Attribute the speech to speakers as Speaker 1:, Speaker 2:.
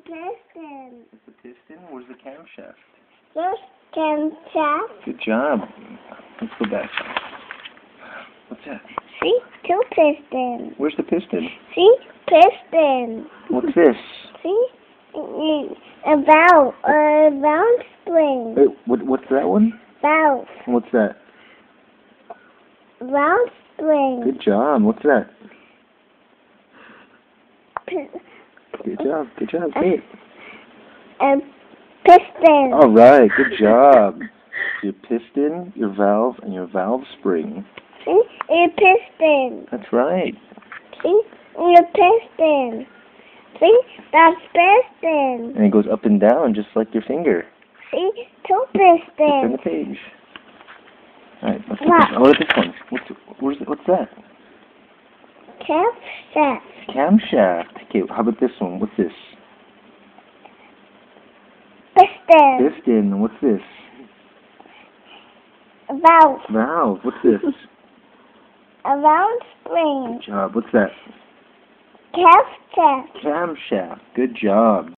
Speaker 1: piston.
Speaker 2: It's a piston. Where's the camshaft?
Speaker 1: There's camshaft.
Speaker 2: Good job. Let's go back. What's that?
Speaker 1: See? Two pistons.
Speaker 2: Where's the piston?
Speaker 1: See? Piston.
Speaker 2: What's this?
Speaker 1: See? A valve. A valve spring.
Speaker 2: Wait, what's that one?
Speaker 1: Valve.
Speaker 2: What's that?
Speaker 1: Valve spring.
Speaker 2: Good job. What's that?
Speaker 1: P-
Speaker 2: Good job. Good job. Say it.
Speaker 1: A piston.
Speaker 2: All right. Good job. Your piston, your valve, and your valve spring.
Speaker 1: See? A piston.
Speaker 2: That's right.
Speaker 1: See? A piston. See? That's piston.
Speaker 2: And it goes up and down just like your finger.
Speaker 1: See? Two
Speaker 2: Turn the
Speaker 1: pistons.
Speaker 2: page. All right. Let's
Speaker 1: What?
Speaker 2: look at this one. What's that?
Speaker 1: Camshaft.
Speaker 2: Camshaft. Okay. How about this one? What's this?
Speaker 1: Piston.
Speaker 2: Piston. What's this?
Speaker 1: Valve.
Speaker 2: Valve. What's this?
Speaker 1: A valve spring.
Speaker 2: Good job. What's that?
Speaker 1: Camshaft.
Speaker 2: Camshaft. Good job.